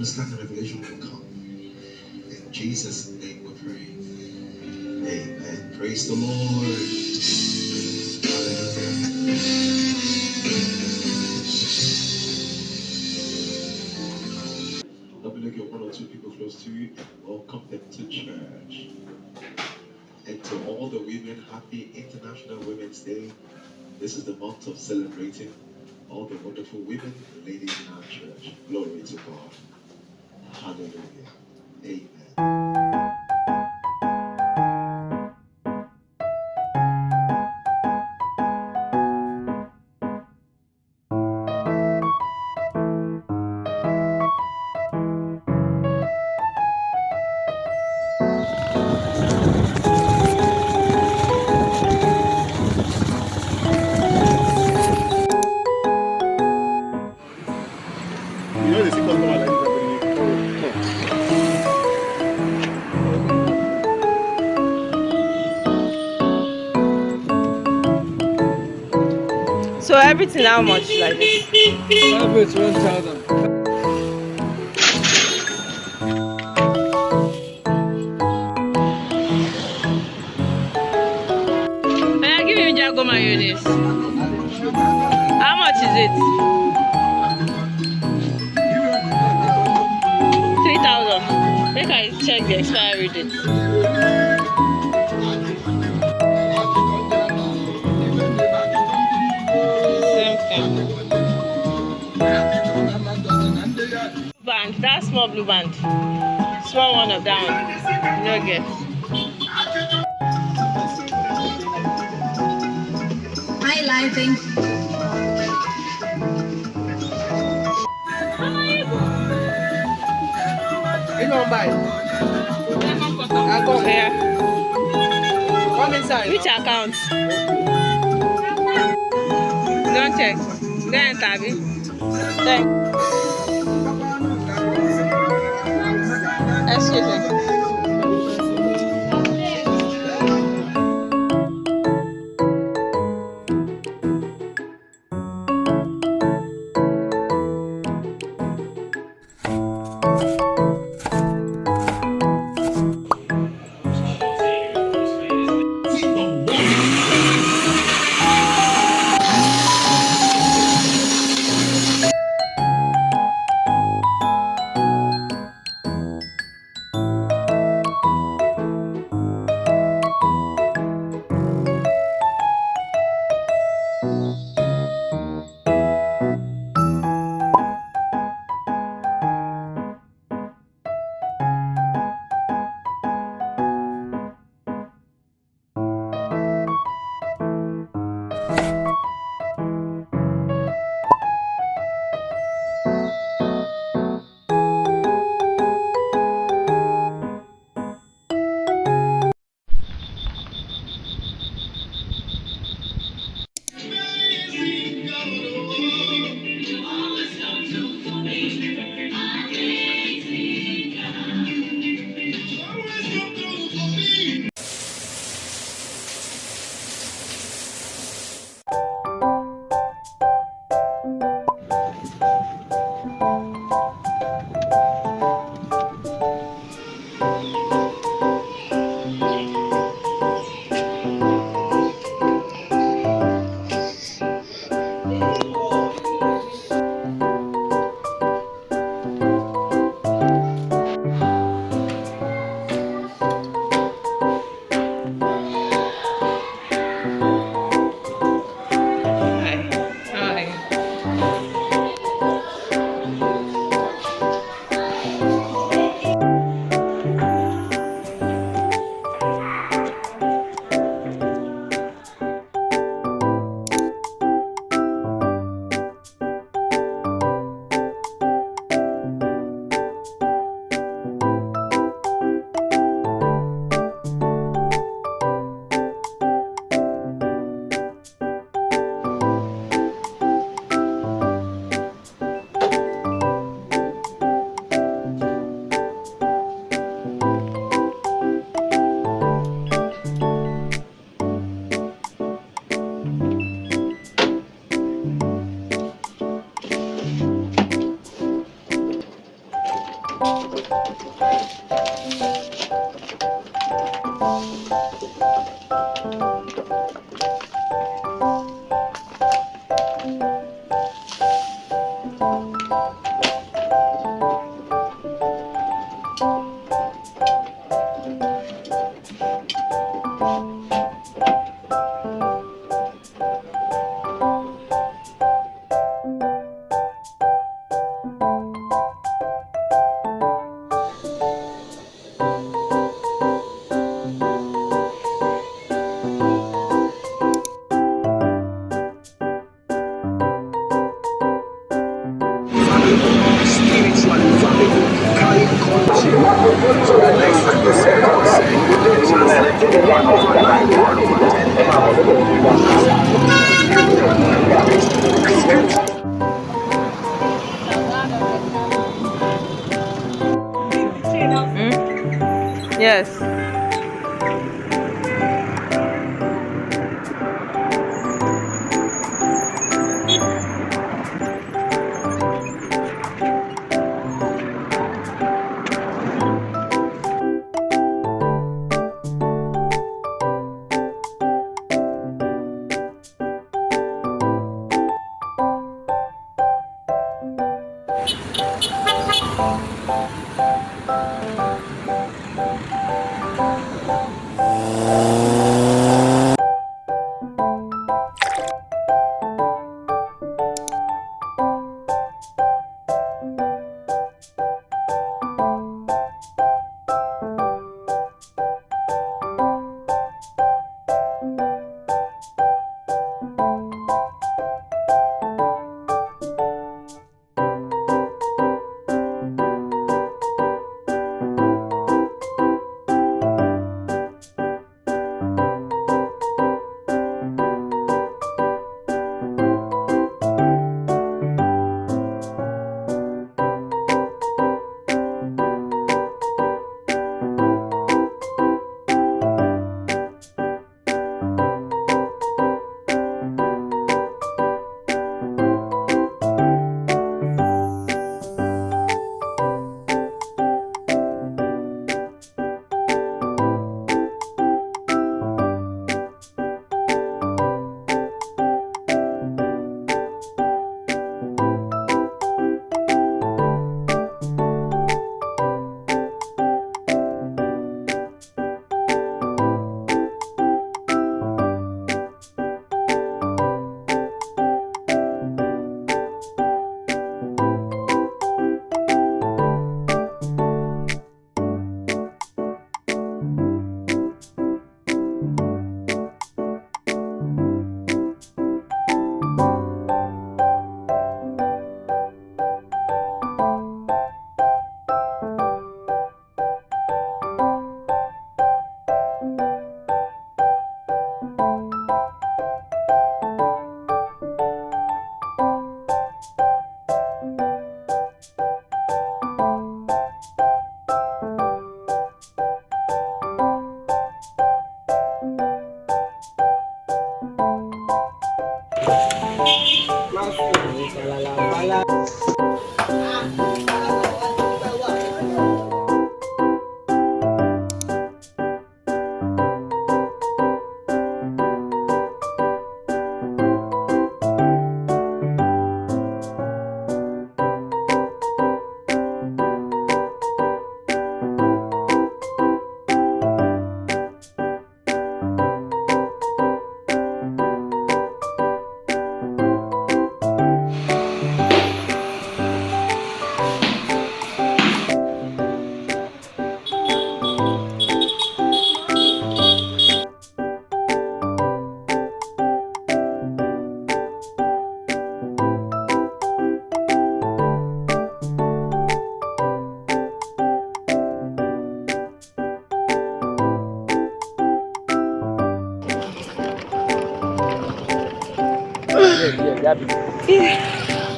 understanding revelation will come. In Jesus' name we pray. Amen. Praise the Lord. Hallelujah. Let me look at one or two people close to you and welcome them to church. And to all the women, happy International Women's Day. This is the month of celebrating all the wonderful women and ladies in our church. Glory to God. Hallelujah. Amen. So everything how much like this? Ambivert 1,000. Oya, give me Jago mayonnaise. How much is it? 3,000. Make I check the expiry date. Same thing. Band, that small blue band. Small one of that one. No get. Hi, lighting. You don't buy. I go Here. Come inside. Which account? Don't check. Go and Tabi. Thank. Excuse me. Yes.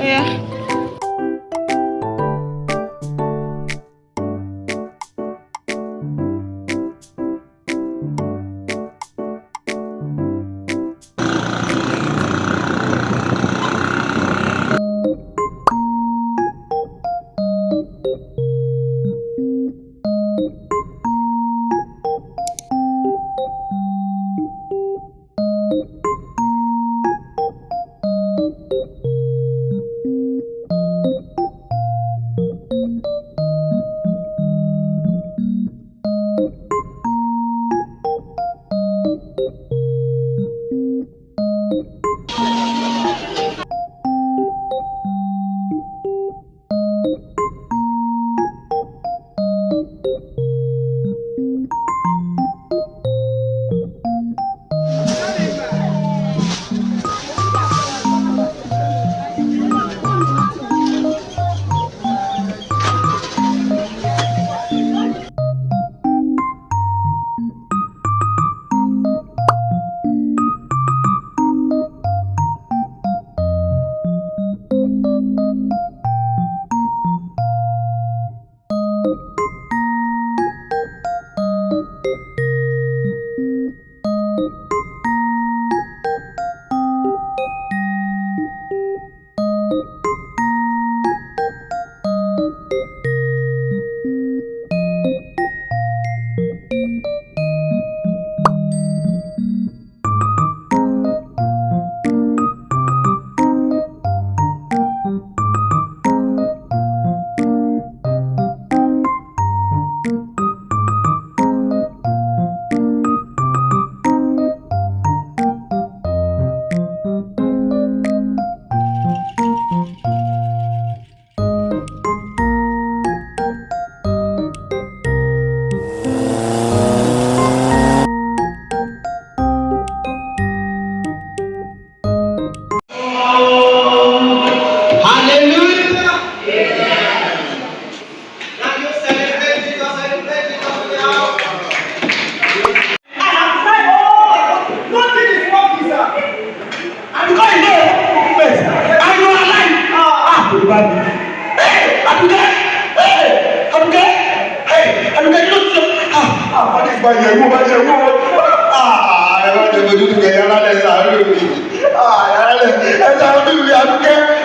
Yeah.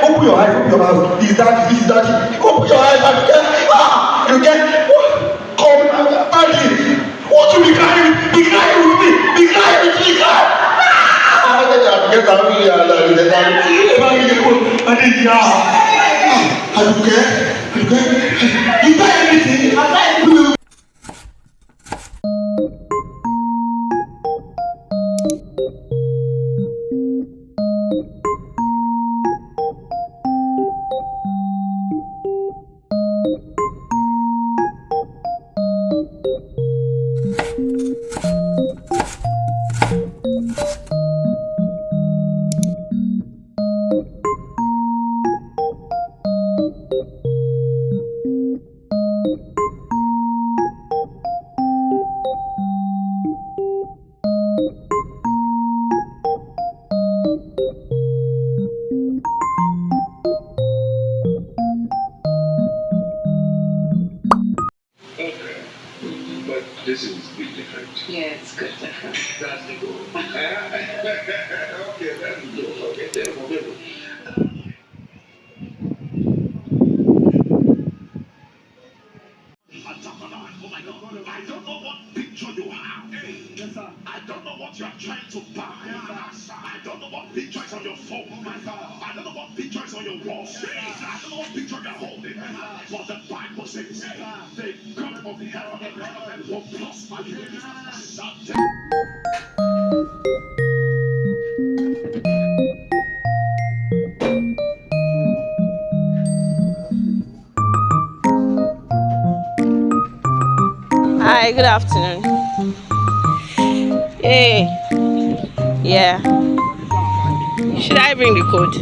Open your eyes, open your mouth. Is that open your eyes and get you get come badly. What you be crying? Be crying with me. Be crying with me. Get out here, you buy anything? I buy anything. But this is a bit different. Yeah, it's good different. That's the goal. Okay, that's the goal. Okay, then remember. Oh my God, I don't know what picture you have. Hey, yes, sir. I don't know what you are trying to buy. Yes, I don't know what picture is on your phone. Oh my God. I don't know what picture is on your wall. Yes, I don't know what picture you're holding. Yes, but the Bible says, the God of heaven will prosper you. Hi, good afternoon. Hey, yeah. Should I bring the code?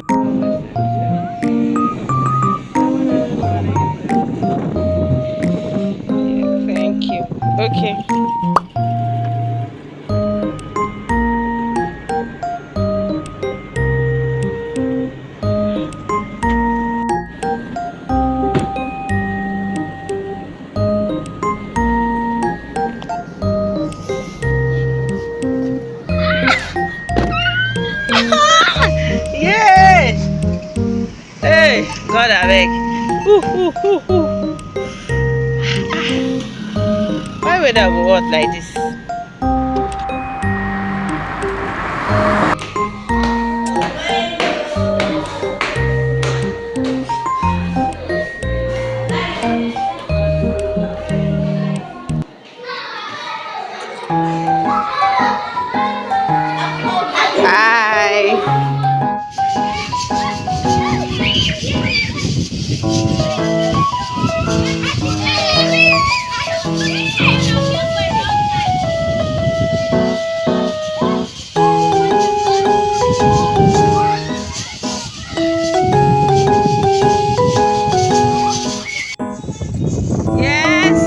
Yeah, thank you. Okay. Yes. Hey, God, I beg. Why would I go out like this? Bye. Yes.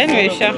Anyway, Sha.